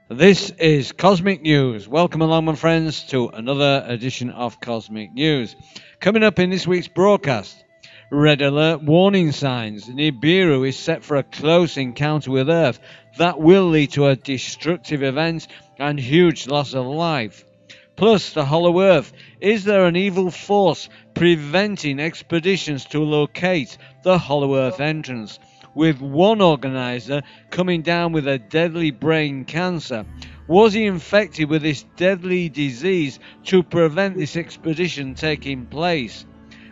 This is Cosmic News. Welcome along, my friends, to another edition of Cosmic News. Coming up in this week's broadcast, red alert warning signs. Nibiru is set for a close encounter with Earth that will lead to a destructive event and huge loss of life. Plus, the hollow Earth. Is there an evil force preventing expeditions to locate the hollow Earth entrance? With one organizer coming down with a deadly brain cancer. Was he infected with this deadly disease to prevent this expedition taking place?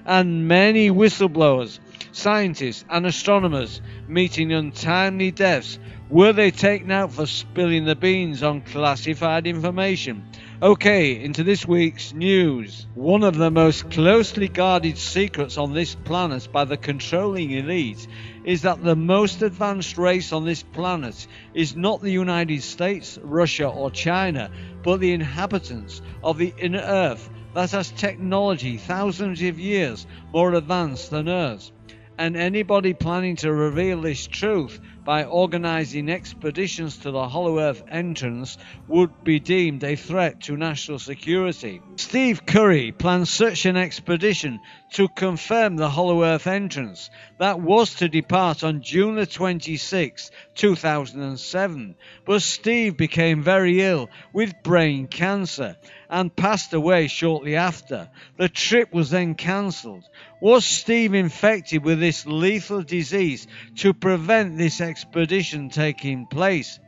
And many whistleblowers, scientists and astronomers meeting untimely deaths. Were they taken out for spilling the beans on classified information? Okay, into this week's news. One of the most closely guarded secrets on this planet by the controlling elite is that the most advanced race on this planet is not the United States, Russia or China, but the inhabitants of the inner Earth that has technology thousands of years more advanced than Earth. And anybody planning to reveal this truth by organizing expeditions to the Hollow Earth entrance would be deemed a threat to national security. Steve Curry plans such an expedition to confirm the Hollow Earth entrance that was to depart on June the 26th, 2007. But Steve became very ill with brain cancer and passed away shortly after. The trip was then cancelled. Was Steve infected with this lethal disease to prevent this expedition taking place?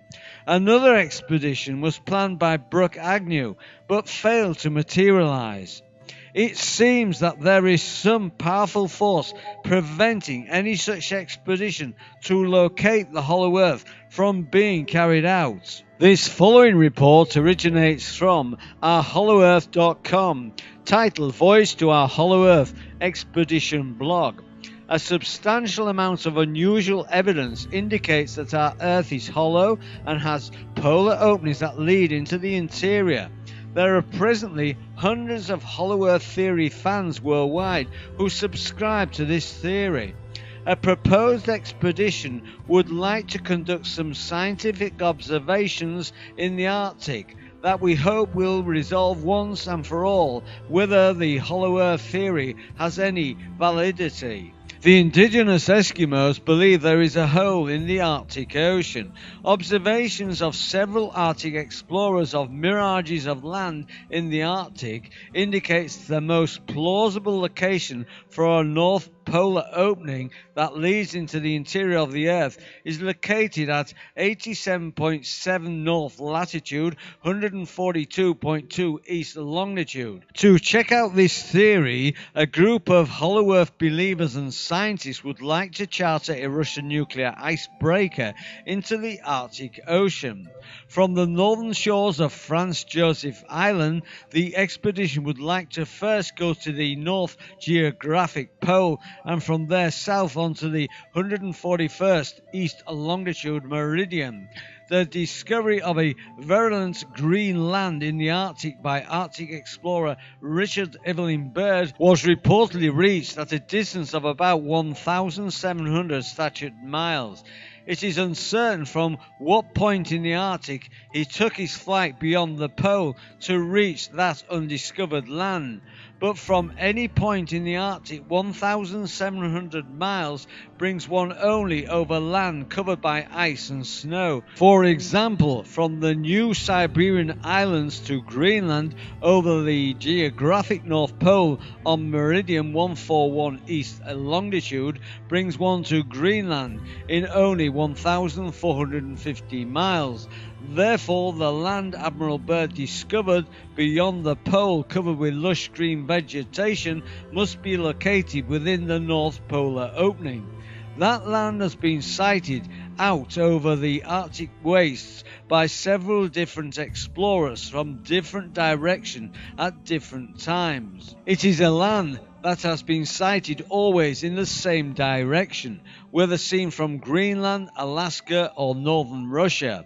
Another expedition was planned by Brooke Agnew but failed to materialize. It seems that there is some powerful force preventing any such expedition to locate the Hollow Earth from being carried out. This following report originates from ourhollowearth.com, titled Voyage to Our Hollow Earth Expedition blog. A substantial amount of unusual evidence indicates that our Earth is hollow and has polar openings that lead into the interior. There are presently hundreds of Hollow Earth theory fans worldwide who subscribe to this theory. A proposed expedition would like to conduct some scientific observations in the Arctic that we hope will resolve once and for all whether the Hollow Earth theory has any validity. The indigenous Eskimos believe there is a hole in the Arctic Ocean. Observations of several Arctic explorers of mirages of land in the Arctic indicates the most plausible location for a North Polar opening that leads into the interior of the Earth is located at 87.7 north latitude, 142.2 east longitude. To check out this theory, a group of Hollow Earth believers and scientists would like to charter a Russian nuclear icebreaker into the Arctic Ocean. From the northern shores of Franz Josef Island, the expedition would like to first go to the North Geographic Pole and from there south onto the 141st east longitude meridian. The discovery of a virulent green land in the Arctic by Arctic explorer Richard Evelyn Byrd was reportedly reached at a distance of about 1,700 statute miles. It is uncertain from what point in the Arctic he took his flight beyond the pole to reach that undiscovered land. But from any point in the Arctic, 1,700 miles brings one only over land covered by ice and snow. For example, from the New Siberian Islands to Greenland over the geographic North Pole on meridian 141 east longitude brings one to Greenland in only 1,450 miles. Therefore, the land Admiral Byrd discovered beyond the pole covered with lush green vegetation must be located within the North Polar opening. That land has been sighted out over the Arctic wastes by several different explorers from different directions at different times. It is a land that has been sighted always in the same direction, whether seen from Greenland, Alaska or northern Russia.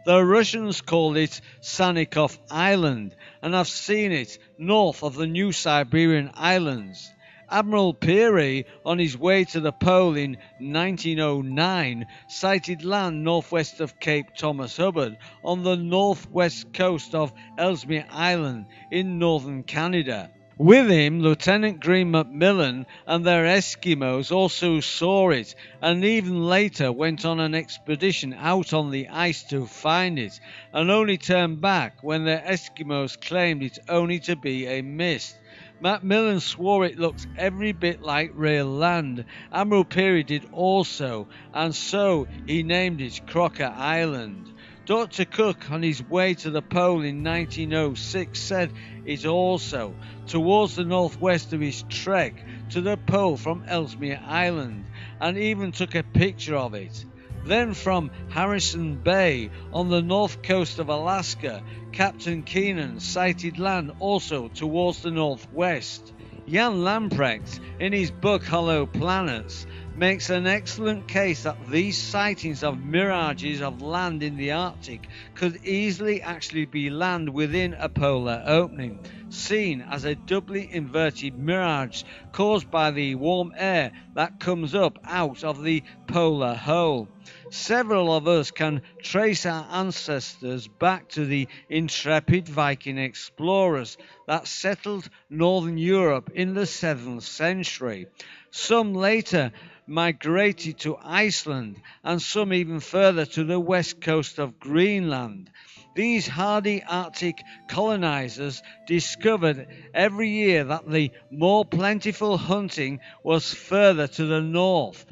The Russians call it Sannikov Island and have seen it north of the New Siberian Islands. Admiral Peary, on his way to the pole in 1909, sighted land northwest of Cape Thomas Hubbard on the northwest coast of Ellesmere Island in northern Canada. With him, Lieutenant Green Macmillan and their Eskimos also saw it, and even later went on an expedition out on the ice to find it, and only turned back when their Eskimos claimed it only to be a mist. Macmillan swore it looked every bit like real land. Admiral Peary did also, and so he named it Crocker Island. Dr. Cook, on his way to the pole in 1906, said it also, towards the northwest of his trek to the pole from Ellesmere Island, and even took a picture of it. Then from Harrison Bay on the north coast of Alaska, Captain Keenan sighted land also towards the northwest. Jan Lamprecht, in his book Hollow Planets, makes an excellent case that these sightings of mirages of land in the Arctic could easily actually be land within a polar opening, seen as a doubly inverted mirage caused by the warm air that comes up out of the polar hole. Several of us can trace our ancestors back to the intrepid Viking explorers that settled northern Europe in the 7th century. Some later migrated to Iceland, and some even further to the west coast of Greenland. These hardy Arctic colonizers discovered every year that the more plentiful hunting was further to the north.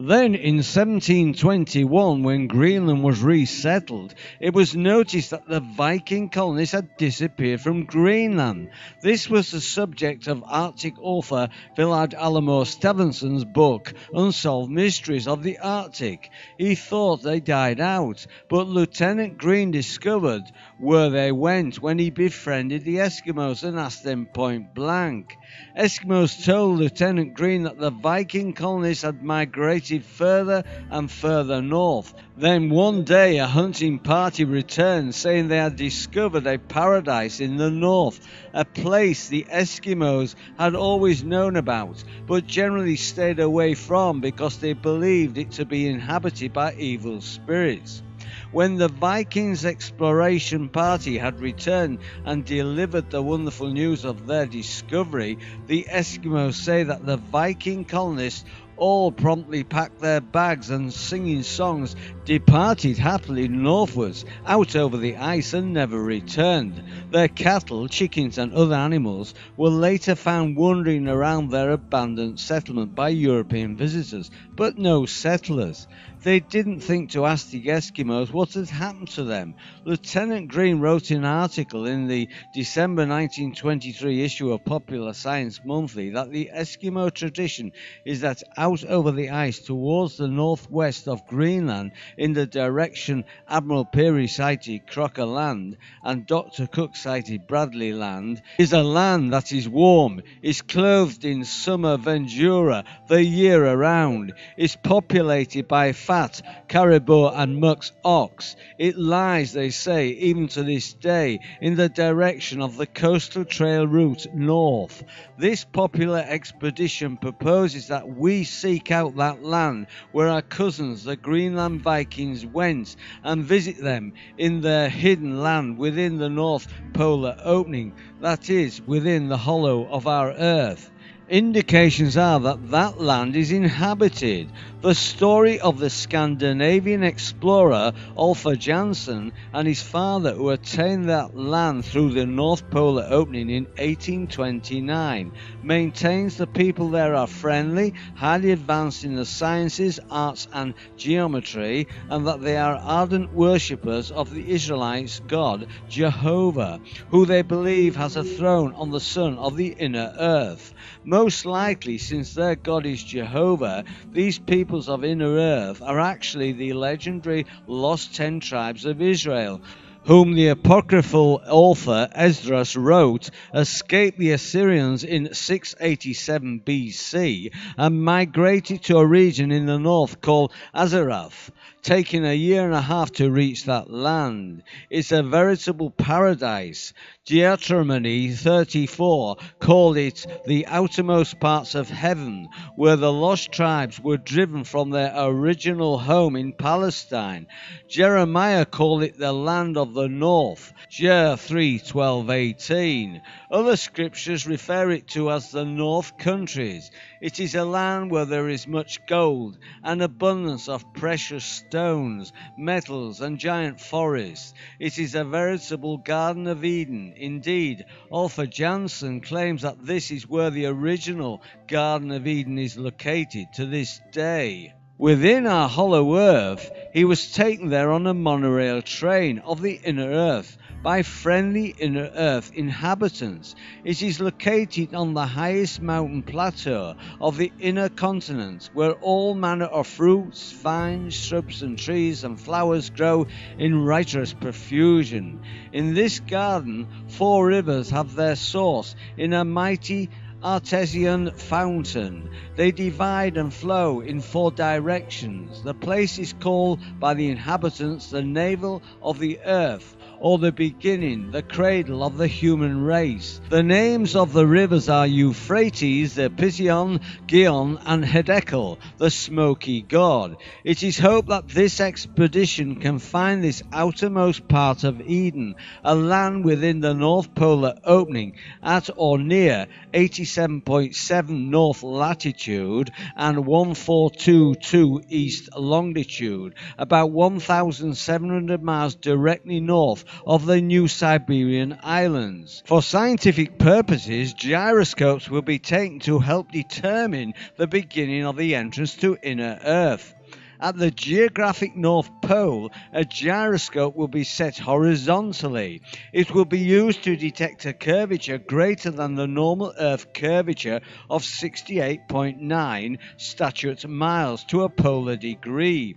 Then in 1721, when Greenland was resettled, it was noticed that the Viking colonists had disappeared from Greenland. This was the subject of Arctic author Villard Alamo Stevenson's book, Unsolved Mysteries of the Arctic. He thought they died out, but Lieutenant Green discovered where they went when he befriended the Eskimos and asked them point blank. Eskimos told Lieutenant Green that the Viking colonists had migrated further and further north. Then one day a hunting party returned saying they had discovered a paradise in the north, a place the Eskimos had always known about but generally stayed away from because they believed it to be inhabited by evil spirits. When the Vikings' exploration party had returned and delivered the wonderful news of their discovery, the Eskimos say that the Viking colonists all promptly packed their bags and, singing songs, departed happily northwards, out over the ice, and never returned. Their cattle, chickens and other animals were later found wandering around their abandoned settlement by European visitors, but no settlers. They didn't think to ask the Eskimos what had happened to them. Lieutenant Green wrote an article in the December 1923 issue of Popular Science Monthly that the Eskimo tradition is that out over the ice towards the northwest of Greenland, in the direction Admiral Peary sighted Crocker Land and Dr. Cook sighted Bradley Land, is a land that is warm, is clothed in summer verdure the year around, is populated by fat caribou and musk ox. It lies, they say, even to this day, in the direction of the coastal trail route north. This popular expedition proposes that we seek out that land where our cousins, the Greenland Vikings, went and visit them in their hidden land within the North Polar opening, that is, within the hollow of our Earth. Indications are that that land is inhabited. The story of the Scandinavian explorer Olfur Jansen and his father, who attained that land through the North Polar opening in 1829, maintains the people there are friendly, highly advanced in the sciences, arts and geometry, and that they are ardent worshippers of the Israelites' God Jehovah, who they believe has a throne on the sun of the inner earth. Most likely, since their God is Jehovah, these peoples of inner earth are actually the legendary lost 10 tribes of Israel, whom the apocryphal author Esdras wrote escaped the Assyrians in 687 BC and migrated to a region in the north called Azarath. taking a year and a half to reach that land. It's a veritable paradise. Deuteronomy 34 called it the outermost parts of heaven, where the lost tribes were driven from their original home in Palestine. Jeremiah called it the land of the north, Jer 3:12-18. Other scriptures refer it to as the North Countries. It is a land where there is much gold, an abundance of precious stones, metals, and giant forests. It is a veritable Garden of Eden. Indeed, Olfa Jansen claims that this is where the original Garden of Eden is located to this day. Within our hollow earth, he was taken there on a monorail train of the inner earth by friendly inner earth inhabitants. It is located on the highest mountain plateau of the inner continent, where all manner of fruits, vines, shrubs and trees and flowers grow in righteous profusion. In this garden 4 rivers have their source in a mighty artesian fountain. They divide and flow in 4 directions. The place is called by the inhabitants the navel of the earth, or the beginning, the cradle of the human race. The names of the rivers are Euphrates, the Pison, Gihon, and Hiddekel, the smoky god. It is hoped that this expedition can find this outermost part of Eden, a land within the North Polar opening at or near 87.7 north latitude and 1422 east longitude, about 1,700 miles directly north of the New Siberian Islands. For scientific purposes, gyroscopes will be taken to help determine the beginning of the entrance to inner Earth. At the geographic North Pole, a gyroscope will be set horizontally. It will be used to detect a curvature greater than the normal Earth curvature of 68.9 statute miles to a polar degree.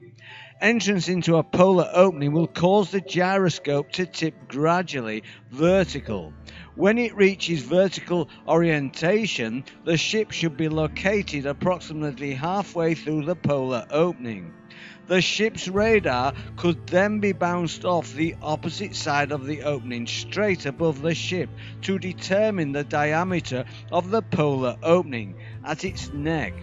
Entrance into a polar opening will cause the gyroscope to tip gradually vertical. When it reaches vertical orientation, the ship should be located approximately halfway through the polar opening. The ship's radar could then be bounced off the opposite side of the opening straight above the ship to determine the diameter of the polar opening at its neck.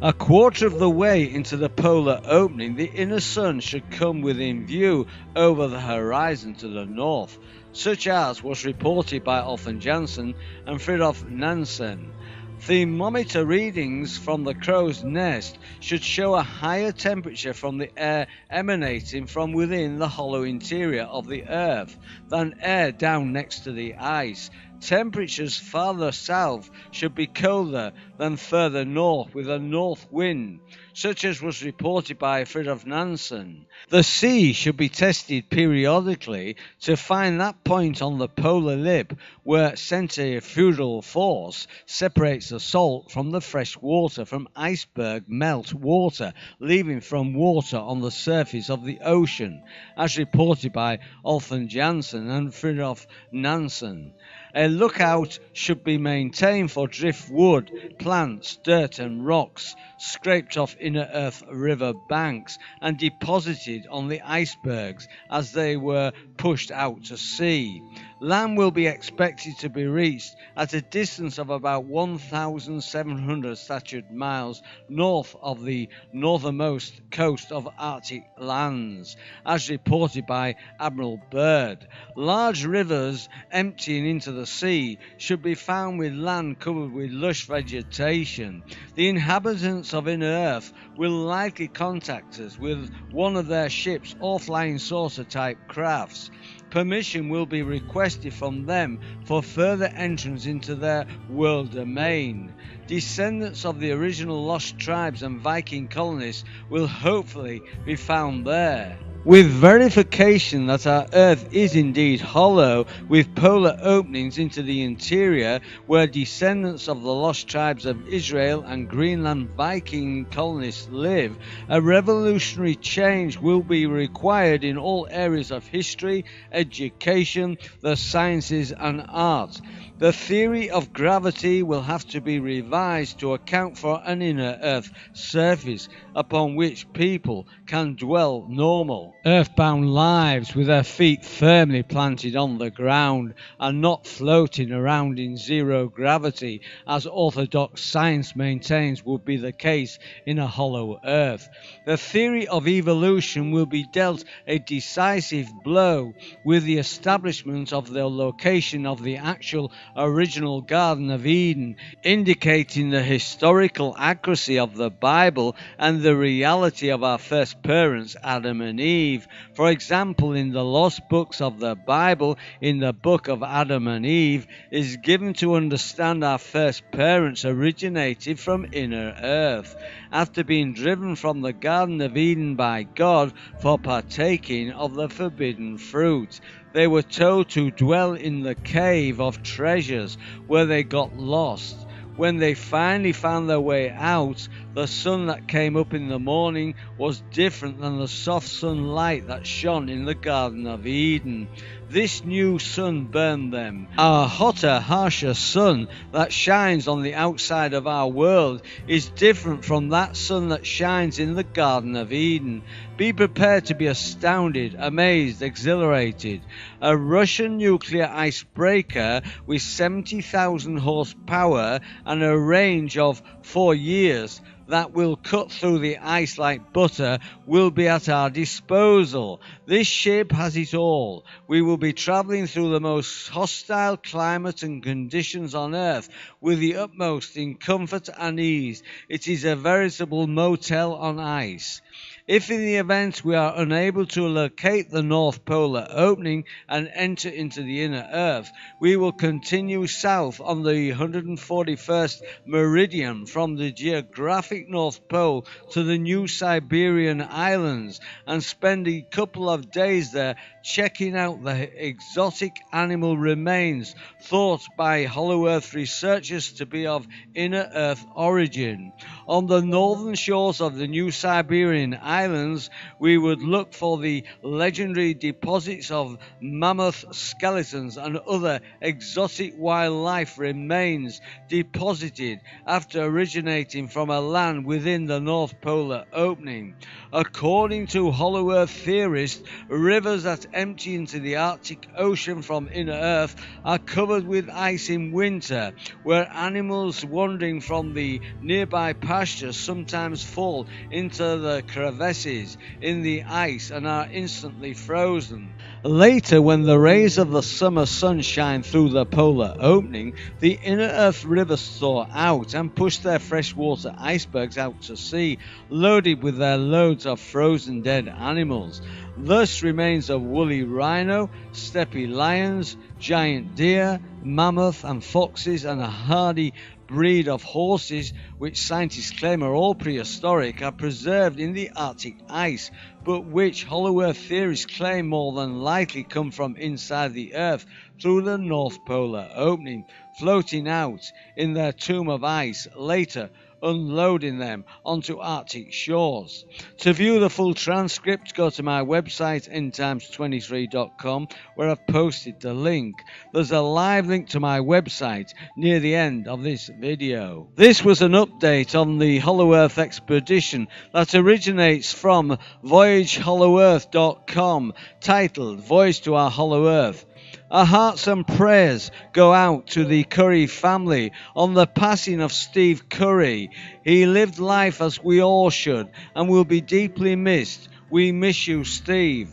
A quarter of the way into the polar opening, the inner sun should come within view over the horizon to the north, such as was reported by Olfa Jansen and Fridtjof Nansen. Thermometer readings from the crow's nest should show a higher temperature from the air emanating from within the hollow interior of the Earth than air down next to the ice. Temperatures farther south should be colder than further north with a north wind, such as was reported by Fridtjof Nansen. The sea should be tested periodically to find that point on the polar lip where centrifugal force separates the salt from the fresh water from iceberg melt water leaving from water on the surface of the ocean, as reported by Olfa Jansen and Fridtjof Nansen. A lookout should be maintained for driftwood, plants, dirt and rocks scraped off inner Earth river banks and deposited on the icebergs as they were pushed out to sea. Land will be expected to be reached at a distance of about 1,700 statute miles north of the northernmost coast of Arctic lands, as reported by Admiral Byrd. Large rivers emptying into the sea should be found with land covered with lush vegetation. The inhabitants of inner Earth will likely contact us with one of their ships or flying saucer type crafts. Permission will be requested from them for further entrance into their world domain. Descendants of the original lost tribes and Viking colonists will hopefully be found there. With verification that our Earth is indeed hollow, with polar openings into the interior where descendants of the lost tribes of Israel and Greenland Viking colonists live, a revolutionary change will be required in all areas of history, education, the sciences and art. The theory of gravity will have to be revised to account for an inner Earth surface upon which people can dwell normal, earthbound lives with their feet firmly planted on the ground and not floating around in zero gravity, as orthodox science maintains would be the case in a hollow Earth. The theory of evolution will be dealt a decisive blow with the establishment of the location of the actual original Garden of Eden, indicating the historical accuracy of the Bible and the reality of our first parents, Adam and Eve. For example, in the lost books of the Bible, in the book of Adam and Eve, is given to understand our first parents originated from inner Earth, after being driven from the Garden of Eden by God for partaking of the forbidden fruit. They were told to dwell in the cave of treasures, where they got lost. When they finally found their way out, the sun that came up in the morning was different than the soft sunlight that shone in the Garden of Eden. This new sun burned them. Our hotter, harsher sun that shines on the outside of our world is different from that sun that shines in the Garden of Eden. Be prepared to be astounded, amazed, exhilarated. A Russian nuclear icebreaker with 70,000 horsepower and a range of 4 years that will cut through the ice like butter will be at our disposal. This ship has it all. We will be travelling through the most hostile climate and conditions on Earth with the utmost in comfort and ease. It is a veritable motel on ice. If in the event we are unable to locate the North Polar opening and enter into the inner Earth, we will continue south on the 141st meridian from the geographic North Pole to the New Siberian Islands and spend a couple of days there checking out the exotic animal remains thought by Hollow Earth researchers to be of inner Earth origin. On the northern shores of the New Siberian Islands, we would look for the legendary deposits of mammoth skeletons and other exotic wildlife remains deposited after originating from a land within the North Polar opening. According to Hollow Earth theorists, rivers that empty into the Arctic Ocean from inner Earth are covered with ice in winter, where animals wandering from the nearby pastures sometimes fall into the crevices in the ice and are instantly frozen. Later, when the rays of the summer sun shine through the polar opening, the inner Earth rivers thaw out and push their freshwater icebergs out to sea, loaded with their loads of frozen dead animals. Thus remains of woolly rhino, steppe lions, giant deer, mammoth and foxes, and a hardy breed of horses, which scientists claim are all prehistoric, are preserved in the Arctic ice, but which Hollow Earth theorists claim more than likely come from inside the Earth through the North Polar opening, floating out in their tomb of ice, later unloading them onto Arctic shores. To view the full transcript, go to my website endtimes23.com, where I've posted the link. There's a live link to my website near the end of this video. This was an update on the Hollow Earth expedition that originates from voyagehollowearth.com, titled Voyage to Our Hollow Earth. Our hearts and prayers go out to the Curry family on the passing of Steve Curry. He lived life as we all should and will be deeply missed. We miss you, Steve.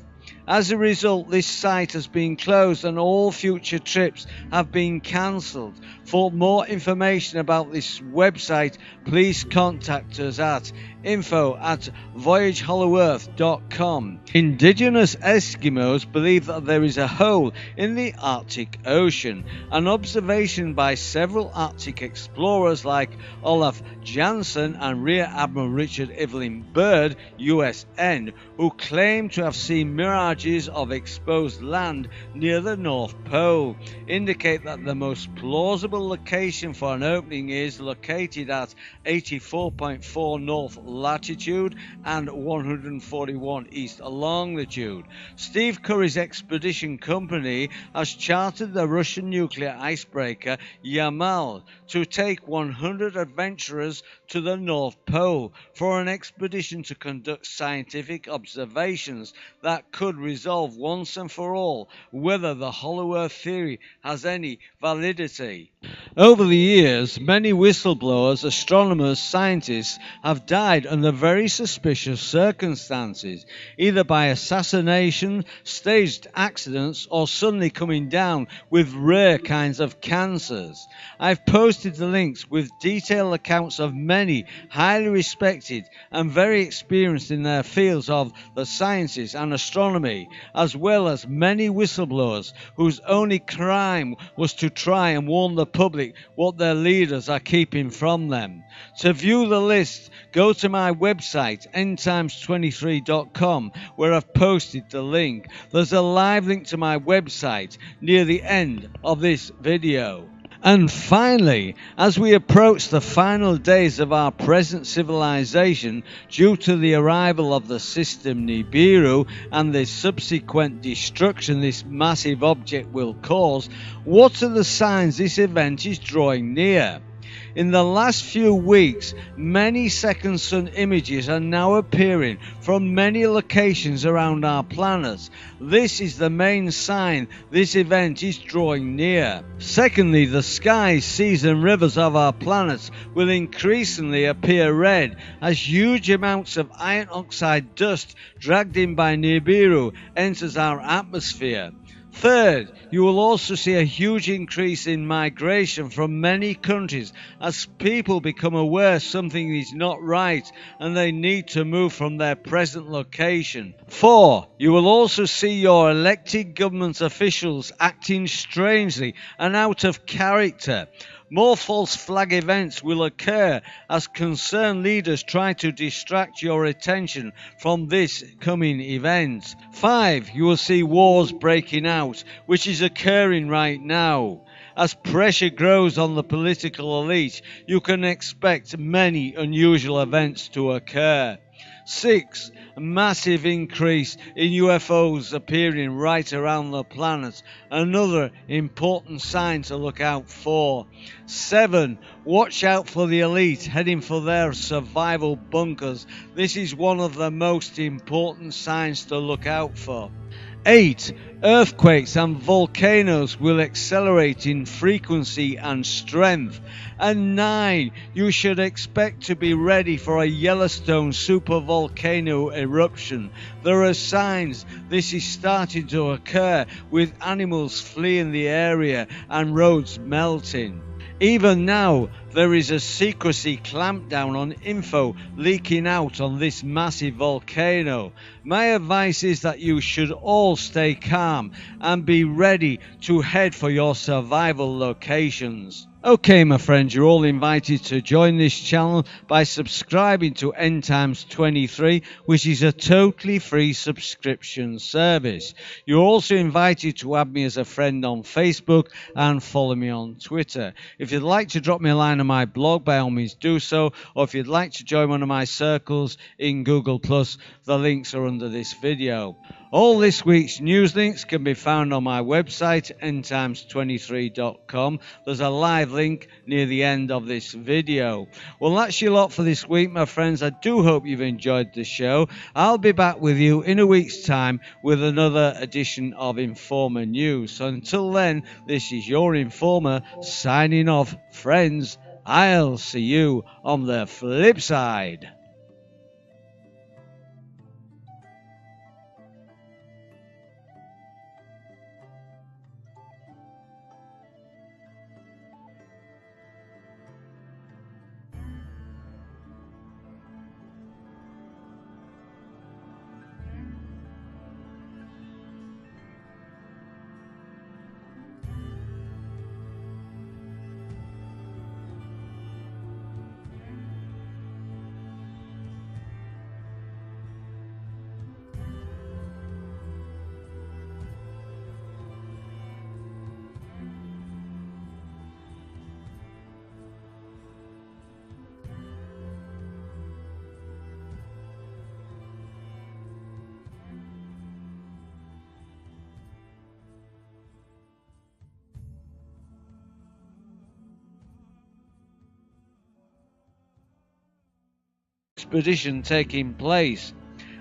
As a result, this site has been closed and all future trips have been cancelled. For more information about this website, please contact us at info@voyagehollowearth.com. Indigenous Eskimos believe that there is a hole in the Arctic Ocean. An observation by several Arctic explorers like Olaf Janssen and Rear Admiral Richard Evelyn Byrd, USN, who claim to have seen mirage margins of exposed land near the North Pole indicate that the most plausible location for an opening is located at 84.4 north latitude and 141 east longitude. Steve Curry's expedition company has chartered the Russian nuclear icebreaker Yamal to take 100 adventurers to the North Pole for an expedition to conduct scientific observations that could resolve once and for all whether the hollow earth theory has any validity. Over the years, many whistleblowers, astronomers, scientists have died under very suspicious circumstances, either by assassination, staged accidents, or suddenly coming down with rare kinds of cancers. I've posted the links with detailed accounts of many highly respected and very experienced in their fields of the sciences and astronomy, as well as many whistleblowers whose only crime was to try and warn the public what their leaders are keeping from them. To view the list, go to my website endtimes23.com, where I've posted the link. There's a live link to my website near the end of this video. And finally, as we approach the final days of our present civilization due to the arrival of the system Nibiru and the subsequent destruction this massive object will cause, what are the signs this event is drawing near? In the last few weeks, many second sun images are now appearing from many locations around our planet. This is the main sign this event is drawing near. Secondly, the skies, seas and rivers of our planet will increasingly appear red as huge amounts of iron oxide dust dragged in by Nibiru enters our atmosphere. Third, you will also see a huge increase in migration from many countries as people become aware something is not right and they need to move from their present location. 4. You will also see your elected government officials acting strangely and out of character. More false flag events will occur as concerned leaders try to distract your attention from this coming event. 5. You will see wars breaking out, which is occurring right now. As pressure grows on the political elite, you can expect many unusual events to occur. 6. A massive increase in UFOs appearing right around the planet. Another important sign to look out for. 7. Watch out for the elite heading for their survival bunkers. This is one of the most important signs to look out for. 8. Earthquakes and volcanoes will accelerate in frequency and strength. And 9. You should expect to be ready for a Yellowstone supervolcano eruption. There are signs this is starting to occur, with animals fleeing the area and roads melting. Even now, there is a secrecy clampdown on info leaking out on this massive volcano. My advice is that you should all stay calm and be ready to head for your survival locations. Okay, my friends, you're all invited to join this channel by subscribing to endtimes23, which is a totally free subscription service. You're also invited to add me as a friend on Facebook and follow me on Twitter. If you'd like to drop me a line on my blog, by all means do so, or if you'd like to join one of my circles in Google+, the links are under this video. All this week's news links can be found on my website, endtimes23.com. There's a live link near the end of this video. Well, that's your lot for this week, my friends. I do hope you've enjoyed the show. I'll be back with you in a week's time with another edition of Informer News. So until then, this is your Informer signing off. Friends, I'll see you on the flip side. expedition taking place,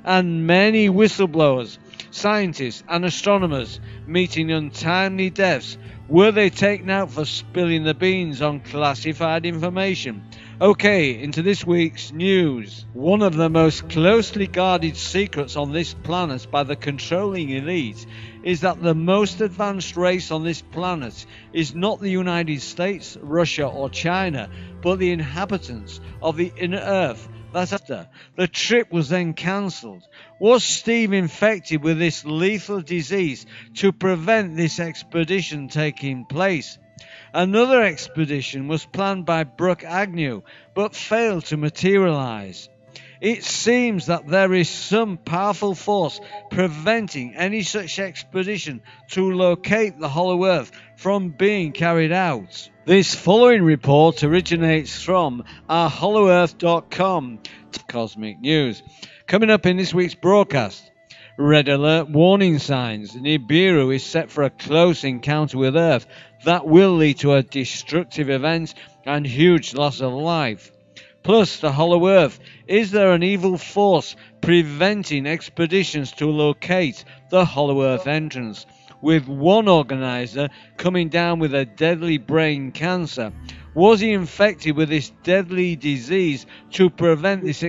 and many whistleblowers, scientists and astronomers meeting untimely deaths. Were they taken out for spilling the beans on classified information? Okay, into this week's news. One of the most closely guarded secrets on this planet by the controlling elite is that the most advanced race on this planet is not the United States, Russia or China, but the inhabitants of the inner Earth. That's after the trip was then cancelled. Was Steve infected with this lethal disease to prevent this expedition taking place? Another expedition was planned by Brooke Agnew but failed to materialize. It seems that there is some powerful force preventing any such expedition to locate the Hollow Earth from being carried out. This following report originates from ourhollowearth.com. Cosmic News. Coming up in this week's broadcast, red alert warning signs. Nibiru is set for a close encounter with Earth that will lead to a destructive event and huge loss of life. Plus, the Hollow Earth. Is there an evil force preventing expeditions to locate the Hollow Earth entrance? With one organizer coming down with a deadly brain cancer. Was he infected with this deadly disease to prevent this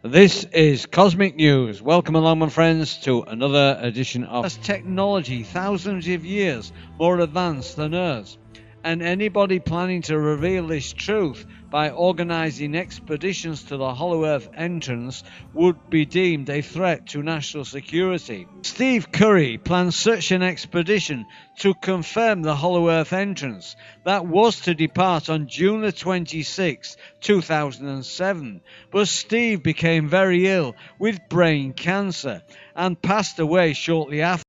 This is Cosmic News. Welcome along, my friends, to another edition of technology thousands of years more advanced than Earth. And anybody planning to reveal this truth by organizing expeditions to the Hollow Earth entrance would be deemed a threat to national security. Steve Curry planned such an expedition to confirm the Hollow Earth entrance that was to depart on June the 26th, 2007. But Steve became very ill with brain cancer and passed away shortly after.